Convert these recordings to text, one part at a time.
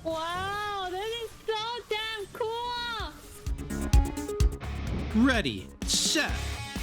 Wow, this is so damn cool! Ready, set,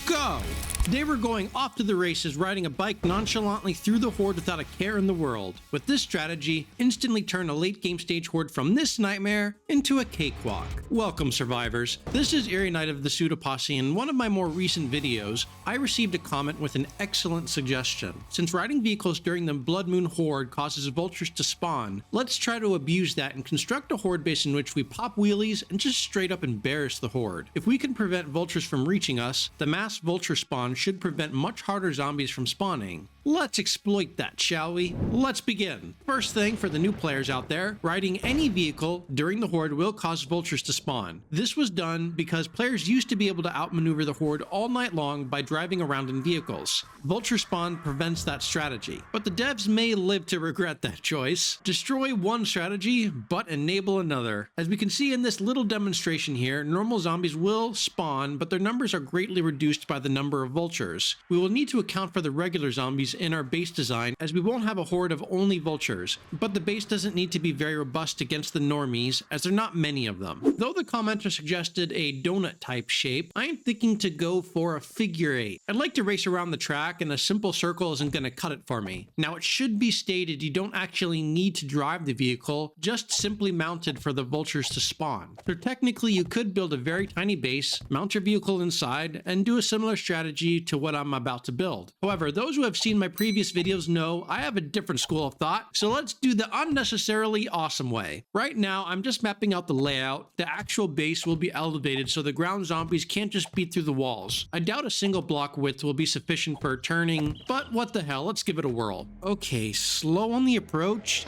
go! They were going off to the races, riding a bike nonchalantly through the Horde without a care in the world. With this strategy, instantly turn a late game stage Horde from this nightmare into a cakewalk. Welcome, survivors. This is Eerie Knight of the Pseudoposse. In one of my more recent videos, I received a comment with an excellent suggestion. Since riding vehicles during the Blood Moon Horde causes vultures to spawn, let's try to abuse that and construct a Horde base in which we pop wheelies and just straight up embarrass the Horde. If we can prevent vultures from reaching us, the mass vulture spawn should prevent much harder zombies from spawning. Let's exploit that, shall we? Let's begin. First thing for the new players out there, riding any vehicle during the Horde will cause vultures to spawn. This was done because players used to be able to outmaneuver the Horde all night long by driving around in vehicles. Vulture spawn prevents that strategy, but the devs may live to regret that choice. Destroy one strategy, but enable another. As we can see in this little demonstration here, normal zombies will spawn, but their numbers are greatly reduced by the number of vultures. We will need to account for the regular zombies in our base design, as we won't have a horde of only vultures, but the base doesn't need to be very robust against the normies, as there are not many of them. Though the commenter suggested a donut type shape, I am thinking to go for a figure 8. I'd like to race around the track, and a simple circle isn't going to cut it for me. Now, it should be stated you don't actually need to drive the vehicle, just simply mounted for the vultures to spawn. So technically you could build a very tiny base, mount your vehicle inside, and do a similar strategy to what I'm about to build. However, those who have seen my previous videos know I have a different school of thought, so let's do the unnecessarily awesome way. Right now, I'm just mapping out the layout. The actual base will be elevated so the ground zombies can't just beat through the walls. I doubt a single block width will be sufficient for turning, but what the hell, let's give it a whirl. Okay, slow on the approach.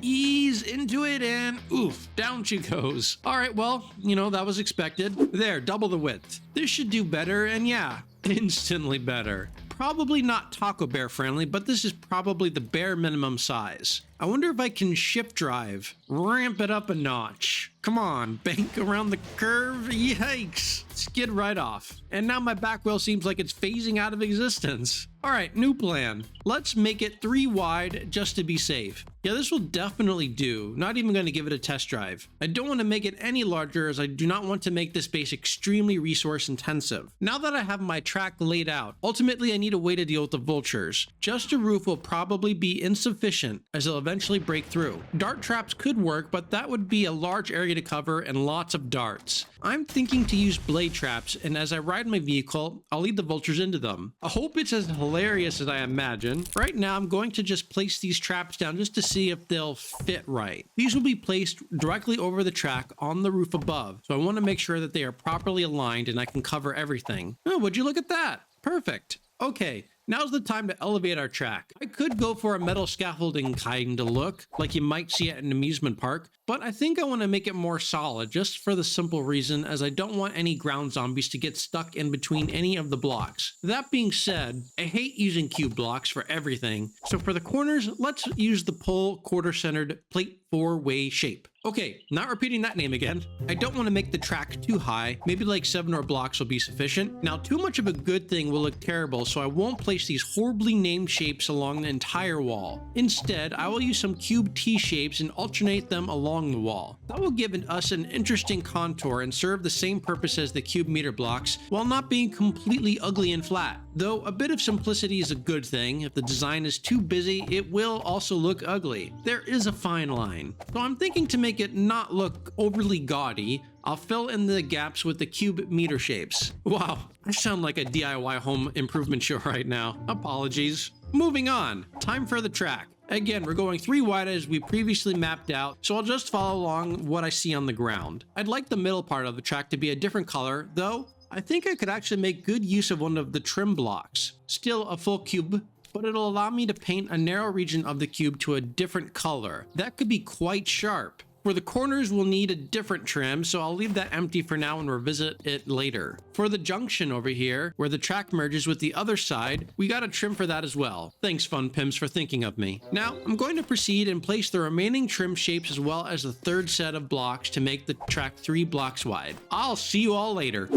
Ease into it and oof, down she goes. All right, well, that was expected. There, double the width. This should do better, and yeah, instantly better. Probably not taco bear friendly, but this is probably the bare minimum size. I wonder if I can shift drive, ramp it up a notch. Come on, bank around the curve, yikes. Skid right off. And now my back wheel seems like it's phasing out of existence. All right, new plan. Let's make it 3 wide just to be safe. Yeah, this will definitely do. Not even going to give it a test drive. I don't want to make it any larger as I do not want to make this base extremely resource intensive. Now that I have my track laid out, ultimately I need a way to deal with the vultures. Just a roof will probably be insufficient as they'll eventually break through. Dart traps could work, but that would be a large area to cover and lots of darts. I'm thinking to use blade traps, and as I ride my vehicle, I'll lead the vultures into them. I hope it's as hilarious as I imagine. Right now, I'm going to just place these traps down just to see if they'll fit right. These will be placed directly over the track on the roof above, so I want to make sure that they are properly aligned and I can cover everything. Oh, would you look at that? Perfect. Okay, now's the time to elevate our track. I could go for a metal scaffolding kind of look, like you might see at an amusement park, but I think I want to make it more solid just for the simple reason as I don't want any ground zombies to get stuck in between any of the blocks. That being said, I hate using cube blocks for everything, so for the corners, let's use the pole quarter-centered plate 4-way shape. Okay, not repeating that name again. I don't want to make the track too high. Maybe like 7 or blocks will be sufficient. Now, too much of a good thing will look terrible, so I won't place these horribly named shapes along the entire wall. Instead, I will use some cube T-shapes and alternate them along the wall. That will give us an interesting contour and serve the same purpose as the cube meter blocks while not being completely ugly and flat. Though a bit of simplicity is a good thing. If the design is too busy, it will also look ugly. There is a fine line. So I'm thinking to make it not look overly gaudy, I'll fill in the gaps with the cube meter shapes. Wow, I sound like a DIY home improvement show right now. Apologies. Moving on, time for the track. Again, we're going 3 wide as we previously mapped out, so I'll just follow along what I see on the ground. I'd like the middle part of the track to be a different color, though I think I could actually make good use of one of the trim blocks. Still a full cube, but it'll allow me to paint a narrow region of the cube to a different color. That could be quite sharp. For the corners, we'll need a different trim, so I'll leave that empty for now and revisit it later. For the junction over here, where the track merges with the other side, we got a trim for that as well. Thanks, Fun Pims, for thinking of me. Now, I'm going to proceed and place the remaining trim shapes as well as the third set of blocks to make the track 3 blocks wide. I'll see you all later.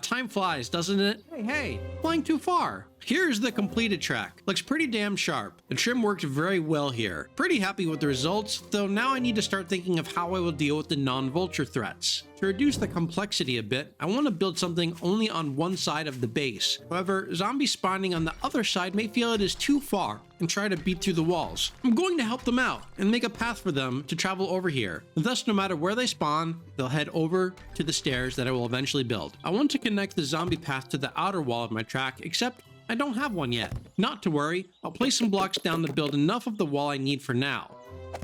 Time flies, doesn't it? Hey, flying too far. Here's the completed track. Looks pretty damn sharp. The trim worked very well here. Pretty happy with the results, though now I need to start thinking of how I will deal with the non-vulture threats. To reduce the complexity a bit, I want to build something only on one side of the base. However, zombies spawning on the other side may feel it is too far and try to beat through the walls. I'm going to help them out and make a path for them to travel over here. Thus, no matter where they spawn, they'll head over to the stairs that I will eventually build. I want to connect the zombie path to the outer wall of my track, except I don't have one yet. Not to worry, I'll place some blocks down to build enough of the wall I need for now.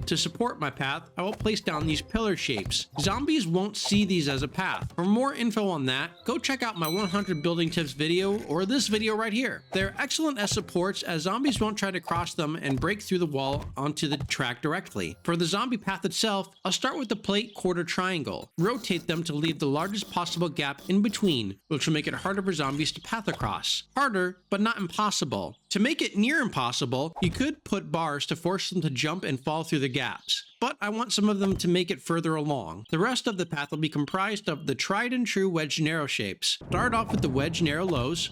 To support my path, I will place down these pillar shapes. Zombies won't see these as a path. For more info on that, go check out my 100 building tips video or this video right here. They're excellent as supports, as zombies won't try to cross them and break through the wall onto the track directly. For the zombie path itself, I'll start with the plate quarter triangle. Rotate them to leave the largest possible gap in between, which will make it harder for zombies to path across. Harder, but not impossible. To make it near impossible, you could put bars to force them to jump and fall through the gaps, but I want some of them to make it further along. The rest of the path will be comprised of the tried and true wedge narrow shapes. Start off with the wedge narrow lows.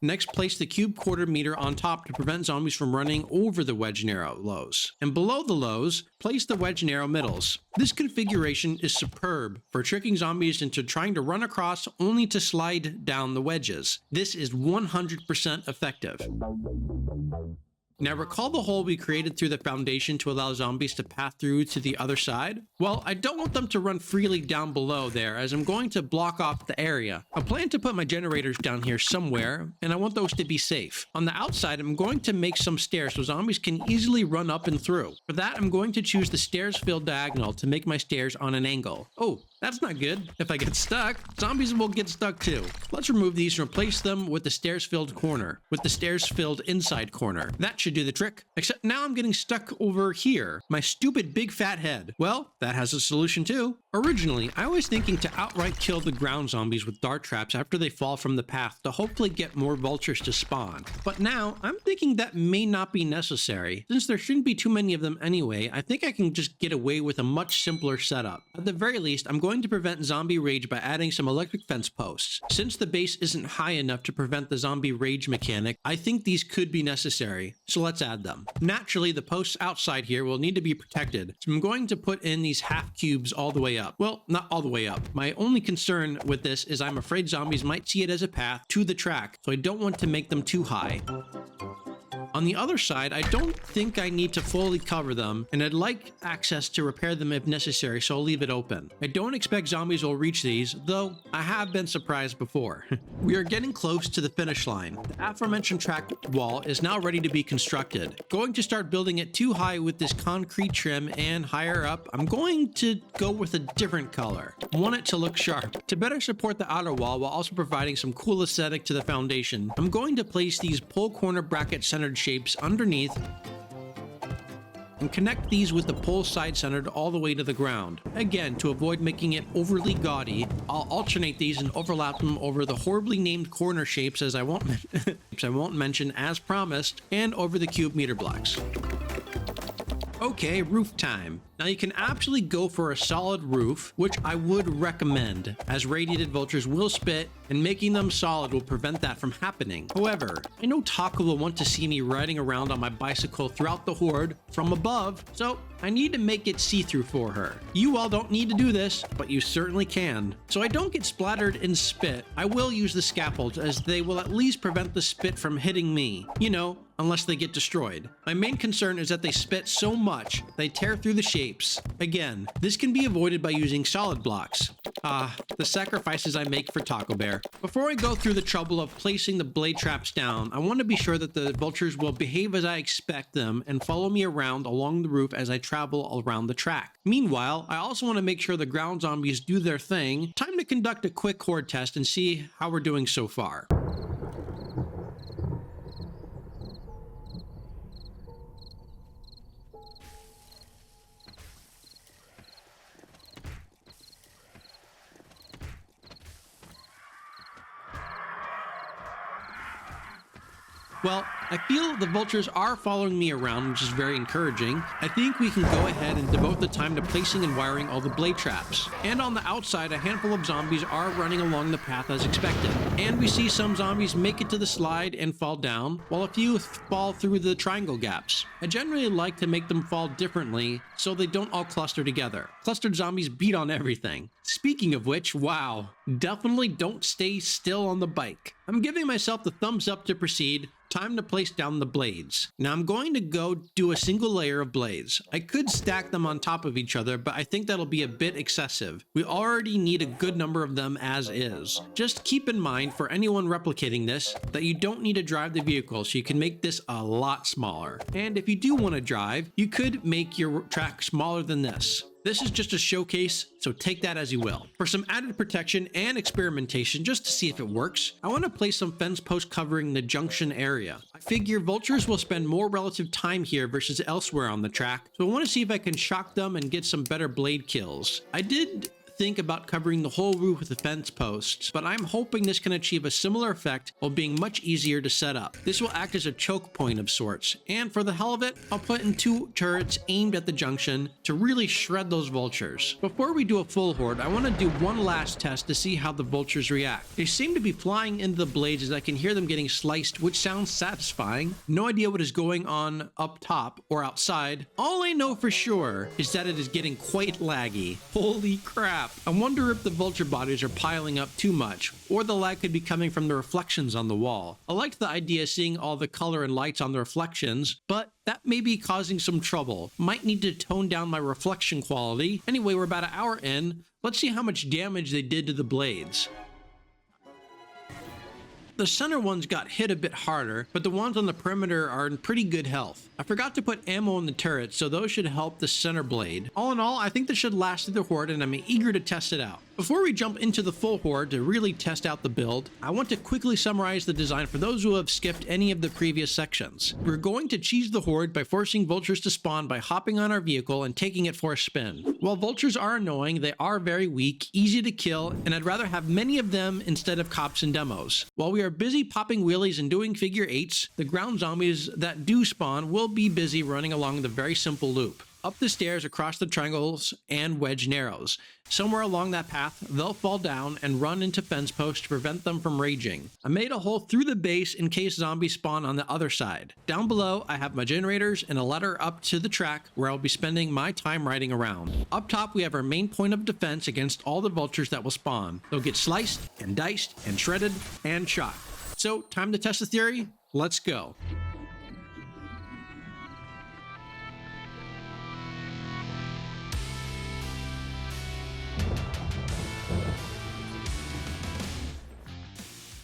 Next, place the cube quarter meter on top to prevent zombies from running over the wedge narrow lows. And below the lows, place the wedge narrow middles. This configuration is superb for tricking zombies into trying to run across only to slide down the wedges. This is 100% effective. Now recall the hole we created through the foundation to allow zombies to path through to the other side? Well, I don't want them to run freely down below there, as I'm going to block off the area. I plan to put my generators down here somewhere, and I want those to be safe. On the outside, I'm going to make some stairs so zombies can easily run up and through. For that, I'm going to choose the stairs-filled diagonal to make my stairs on an angle. Oh, that's not good. If I get stuck, zombies will get stuck too. Let's remove these and replace them with the stairs-filled corner, with the stairs-filled inside corner. That should do the trick. Except now I'm getting stuck over here. My stupid big fat head. Well, that has a solution too. Originally, I was thinking to outright kill the ground zombies with dart traps after they fall from the path to hopefully get more vultures to spawn. But now, I'm thinking that may not be necessary. Since there shouldn't be too many of them anyway, I think I can just get away with a much simpler setup. At the very least, I'm going to prevent zombie rage by adding some electric fence posts. Since the base isn't high enough to prevent the zombie rage mechanic, I think these could be necessary, so let's add them. Naturally, the posts outside here will need to be protected, so I'm going to put in these half cubes all the way up. Well, not all the way up. My only concern with this is I'm afraid zombies might see it as a path to the track, so I don't want to make them too high. On the other side, I don't think I need to fully cover them, and I'd like access to repair them if necessary, so I'll leave it open. I don't expect zombies will reach these, though I have been surprised before. We are getting close to the finish line. The aforementioned track wall is now ready to be constructed. Going to start building it too high with this concrete trim, and higher up, I'm going to go with a different color. I want it to look sharp. To better support the outer wall while also providing some cool aesthetic to the foundation, I'm going to place these pole corner bracket centered shapes underneath and connect these with the pole side centered all the way to the ground. Again, to avoid making it overly gaudy, I'll alternate these and overlap them over the horribly named corner shapes as I won't mention as promised, and over the cube meter blocks. Okay, roof time. Now you can actually go for a solid roof, which I would recommend, as radiated vultures will spit, and making them solid will prevent that from happening. However, I know Taco will want to see me riding around on my bicycle throughout the Horde from above, so I need to make it see-through for her. You all don't need to do this, but you certainly can. So I don't get splattered in spit, I will use the scaffolds, as they will at least prevent the spit from hitting me. You know, unless they get destroyed. My main concern is that they spit so much, they tear through the shapes. Again, this can be avoided by using solid blocks. The sacrifices I make for Taco Bear. Before I go through the trouble of placing the blade traps down, I want to be sure that the vultures will behave as I expect them and follow me around along the roof as I travel around the track. Meanwhile, I also want to make sure the ground zombies do their thing. Time to conduct a quick horde test and see how we're doing so far. Well, I feel the vultures are following me around, which is very encouraging. I think we can go ahead and devote the time to placing and wiring all the blade traps. And on the outside, a handful of zombies are running along the path as expected. And we see some zombies make it to the slide and fall down, while a few fall through the triangle gaps. I generally like to make them fall differently so they don't all cluster together. Clustered zombies beat on everything. Speaking of which, wow, definitely don't stay still on the bike. I'm giving myself the thumbs up to proceed. Time to place down the blades. Now I'm going to go do a single layer of blades. I could stack them on top of each other, but I think that'll be a bit excessive. We already need a good number of them as is. Just keep in mind for anyone replicating this, that you don't need to drive the vehicle, so you can make this a lot smaller. And if you do want to drive, you could make your track smaller than this. This is just a showcase, so take that as you will. For some added protection and experimentation, just to see if it works, I want to place some fence posts covering the junction area. I figure vultures will spend more relative time here versus elsewhere on the track, so I want to see if I can shock them and get some better blade kills. I did think about covering the whole roof with the fence posts, but I'm hoping this can achieve a similar effect while being much easier to set up. This will act as a choke point of sorts, and for the hell of it, I'll put in 2 turrets aimed at the junction to really shred those vultures. Before we do a full horde, I want to do one last test to see how the vultures react. They seem to be flying into the blades as I can hear them getting sliced, which sounds satisfying. No idea what is going on up top or outside. All I know for sure is that it is getting quite laggy. Holy crap. I wonder if the vulture bodies are piling up too much, or the lag could be coming from the reflections on the wall. I liked the idea of seeing all the color and lights on the reflections, but that may be causing some trouble. Might need to tone down my reflection quality. Anyway, we're about an hour in. Let's see how much damage they did to the blades. The center ones got hit a bit harder, but the ones on the perimeter are in pretty good health. I forgot to put ammo in the turret, so those should help the center blade. All in all, I think this should last through the horde, and I'm eager to test it out. Before we jump into the full horde to really test out the build, I want to quickly summarize the design for those who have skipped any of the previous sections. We're going to cheese the horde by forcing vultures to spawn by hopping on our vehicle and taking it for a spin. While vultures are annoying, they are very weak, easy to kill, and I'd rather have many of them instead of cops and demos. While we are busy popping wheelies and doing figure 8s, the ground zombies that do spawn will be busy running along the very simple loop. Up the stairs, across the triangles and wedge narrows. Somewhere along that path, they'll fall down and run into fence posts to prevent them from raging. I made a hole through the base in case zombies spawn on the other side. Down below, I have my generators and a ladder up to the track where I'll be spending my time riding around. Up top, we have our main point of defense against all the vultures that will spawn. They'll get sliced and diced and shredded and shot. So, time to test the theory? Let's go.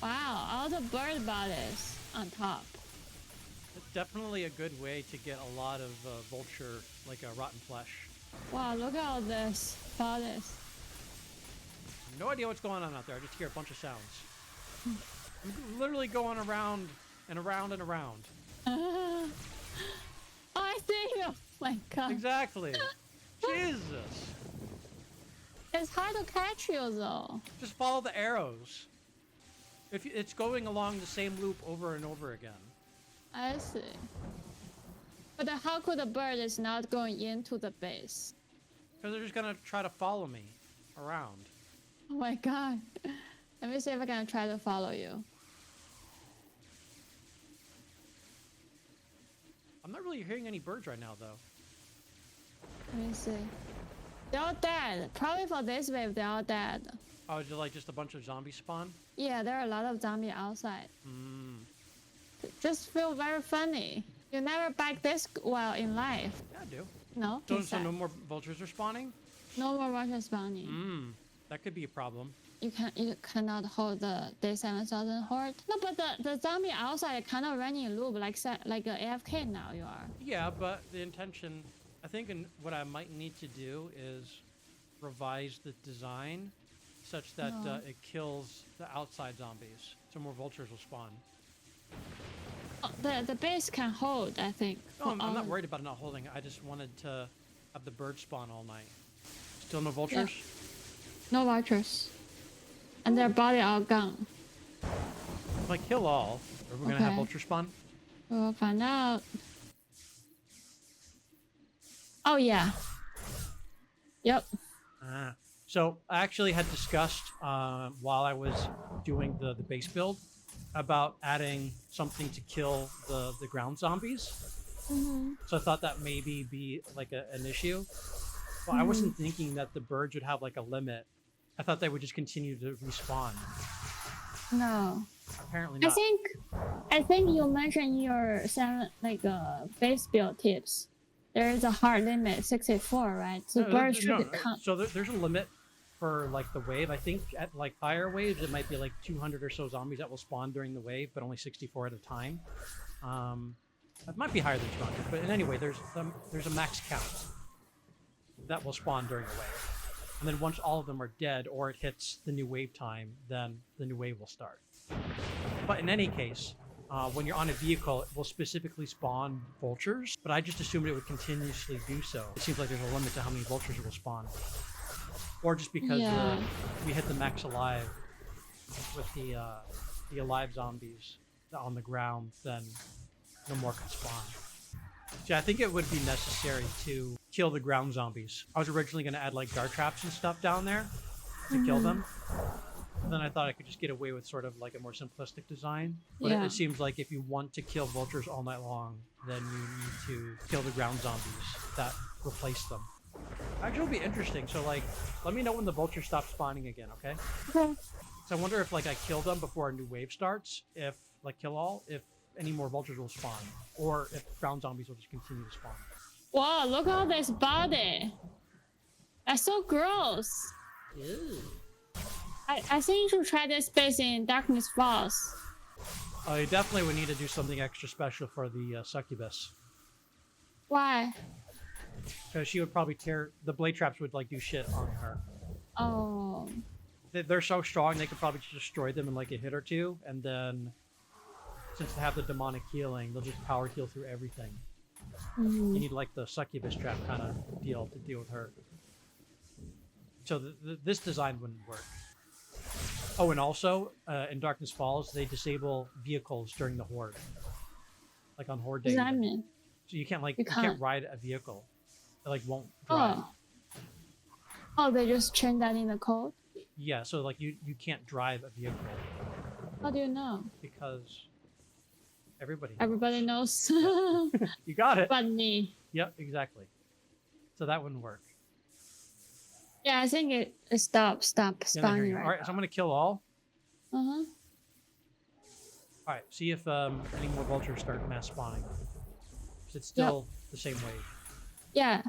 Wow, all the bird bodies on top. It's definitely a good way to get a lot of vulture, like rotten flesh. Wow, look at all this bodies. No idea what's going on out there. I just hear a bunch of sounds. I'm literally going around and around and around. Oh, I see you. Oh my god. Exactly. Jesus. It's hard to catch you though. Just follow the arrows. If it's going along the same loop over and over again. I see. But how could the bird is not going into the base? Because they're just gonna try to follow me around. Oh my god. Let me see if I can try to follow you. I'm not really hearing any birds right now, though. Let me see. They're all dead. Probably for this wave, they're all dead. Oh, is it like just a bunch of zombies spawn? Yeah, there are a lot of zombies outside. Just feel very funny. You never back this well in life. Yeah, I do. No? So no more vultures are spawning? No more vultures spawning. That could be a problem. You cannot hold the day 7000 horde. No, but the zombie outside kind of running a loop like a AFK now you are. Yeah, but the intention, I think what I might need to do is revise the design such that it kills the outside zombies, so more vultures will spawn. Oh, the base can hold, I think. No, I'm not worried about it not holding. I just wanted to have the birds spawn all night. Still no vultures? Yeah. No vultures. And their body are gone. If I kill all, are we gonna have vulture spawn? We'll find out. Oh yeah. Yep. So I actually had discussed while I was doing the base build about adding something to kill the ground zombies. So I thought that maybe be like an issue. But I wasn't thinking that the birds would have like a limit. I thought they would just continue to respawn. No. Apparently not. I think you mentioned in your base build tips. There is a hard limit, 64, right? So No, birds should count. So there's a limit for like the wave. I think at like higher waves, it might be like 200 or so zombies that will spawn during the wave, but only 64 at a time. It might be higher than 200, but in any way, there's a max count that will spawn during the wave. And then once all of them are dead or it hits the new wave time, then the new wave will start. But in any case, when you're on a vehicle, it will specifically spawn vultures, but I just assumed it would continuously do so. It seems like there's a limit to how many vultures it will spawn. Or just because we hit the max alive with the alive zombies on the ground, then no more can spawn. See, I think it would be necessary to kill the ground zombies. I was originally going to add like dart traps and stuff down there to kill them. And then I thought I could just get away with sort of like a more simplistic design. But it seems like if you want to kill vultures all night long, then you need to kill the ground zombies that replace them. Actually, it'll be interesting. So like, let me know when the vultures stop spawning again, okay? Okay. So I wonder if like I kill them before a new wave starts, if like kill all, if any more vultures will spawn, or if ground zombies will just continue to spawn. Wow, look at this body. That's so gross. Ew. I think you should try this base in Darkness Falls. You definitely would need to do something extra special for the succubus. Why? Because she would probably the blade traps would like do shit on her. Oh. They're so strong they could probably just destroy them in like a hit or two, and then since they have the demonic healing, they'll just power heal through everything. You need like the succubus trap kind of deal to deal with her. So this design wouldn't work. Oh, and also in Darkness Falls, they disable vehicles during the Horde, like on Horde day. What does that mean? So you can't ride a vehicle. It like won't drive. Oh, they just changed that in the code? Yeah, so like you can't drive a vehicle. How do you know? Because everybody knows. You got it. But me. Yep, exactly. So that wouldn't work. Yeah, I think it stopped spawning right. All right, so I'm gonna kill all. All right, see if any more vultures start mass spawning. It's still the same wave. Yeah,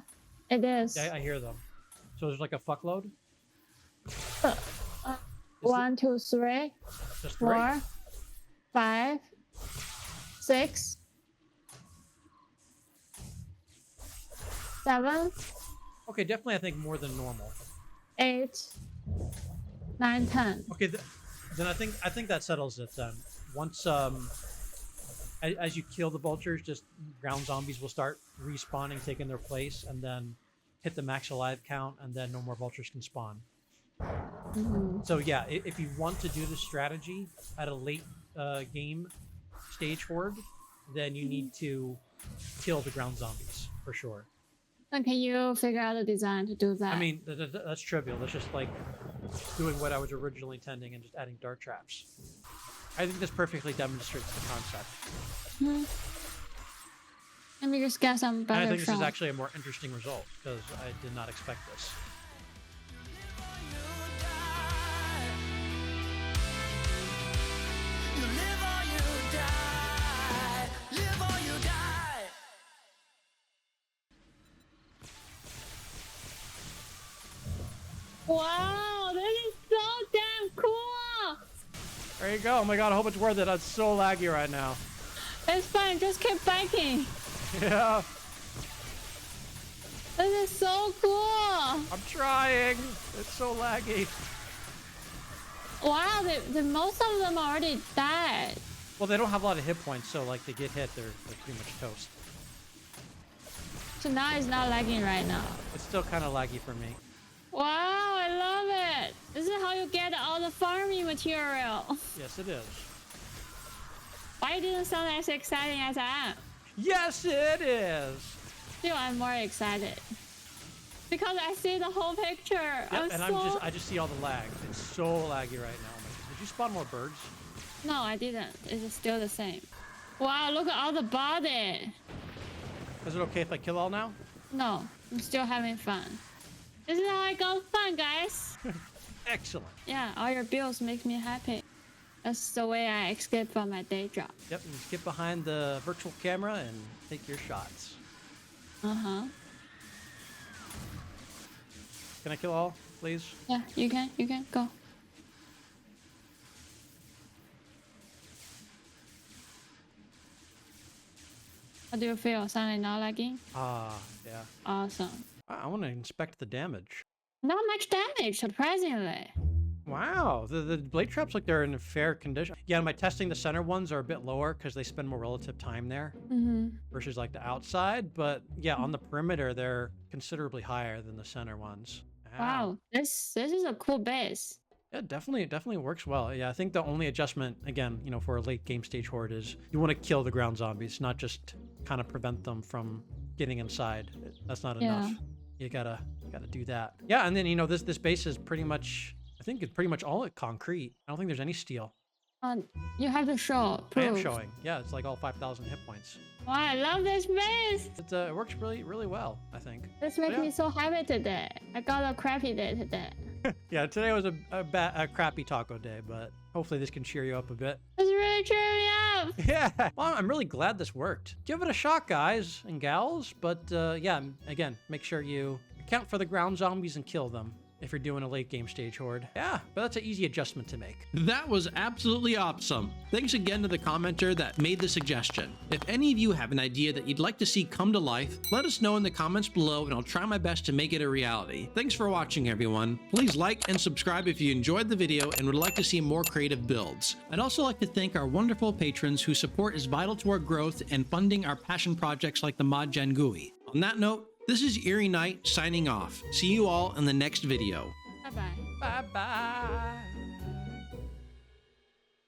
it is. Yeah, I hear them. So there's like a fuckload. 1, 2, 3, Just 4, 5, 6, 7. Okay, definitely I think more than normal. 8, 9, 10. Okay, then I think that settles it then. Once as you kill the vultures, just ground zombies will start respawning, taking their place, and then hit the max alive count, and then no more vultures can spawn. So yeah, if you want to do this strategy at a late game stage horde, then you need to kill the ground zombies for sure. And can you figure out a design to do that? I mean, that's trivial. That's just like doing what I was originally intending and just adding dart traps. I think this perfectly demonstrates the concept. Let me just get some better And I think this shot. is actually a more interesting result because I did not expect this. Wow, this is so damn cool! There you go. Oh my god, I hope it's worth it. It's so laggy right now. It's fine, just keep biking. Yeah. This is so cool! I'm trying. It's so laggy. Wow, the most of them already died. Well, they don't have a lot of hit points, so like they get hit, they're pretty much toast. So now it's not lagging right now. It's still kind of laggy for me. Wow, I love it! This is how you get all the farming material. Yes, it is. Why it didn't sound as exciting as I am? Yes, it is. Still, I'm more excited. Because I see the whole picture. Yep, and I just see all the lag. It's so laggy right now. Did you spawn more birds? No, I didn't. It's still the same. Wow, look at all the body. Is it okay if I kill all now? No, I'm still having fun. This is how I got fun, guys. Excellent. Yeah, all your builds make me happy. That's the way I escape from my day job. Yep, you just get behind the virtual camera and take your shots. Uh-huh. Can I kill all, please? Yeah, you can, go. How do you feel? Suddenly not lagging? Ah, yeah. Awesome. I want to inspect the damage. Not much damage, surprisingly. Wow, the blade traps look they're in fair condition. Yeah, my testing, the center ones are a bit lower because they spend more relative time there versus like the outside. But yeah, on the perimeter, they're considerably higher than the center ones. Wow, this is a cool base. Yeah, definitely works well. Yeah, I think the only adjustment, again, you know, for a late game stage horde is you want to kill the ground zombies, not just kind of prevent them from getting inside. That's not enough. You gotta do that. Yeah, and then you know this base is pretty much, I think it's pretty much all concrete. I don't think there's any steel. You have to show. I am proof. showing. Yeah, it's like all 5,000 hit points. Wow, I love this base. It works really well, I think. This makes Yeah. me so happy today. I got a crappy day today. Yeah, today was a crappy taco day, but hopefully this can cheer you up a bit. It's really cheering me up. Yeah, well, I'm really glad this worked. Give it a shot, guys and gals. But yeah, again, make sure you account for the ground zombies and kill them if you're doing a late game stage horde. Yeah, but that's an easy adjustment to make. That was absolutely awesome. Thanks again to the commenter that made the suggestion. If any of you have an idea that you'd like to see come to life, let us know in the comments below and I'll try my best to make it a reality. Thanks for watching, everyone. Please like and subscribe if you enjoyed the video and would like to see more creative builds. I'd also like to thank our wonderful patrons whose support is vital to our growth and funding our passion projects like the Mod Gen GUI. On that note, this is Eerie Knight signing off. See you all in the next video. Bye-bye. Bye-bye.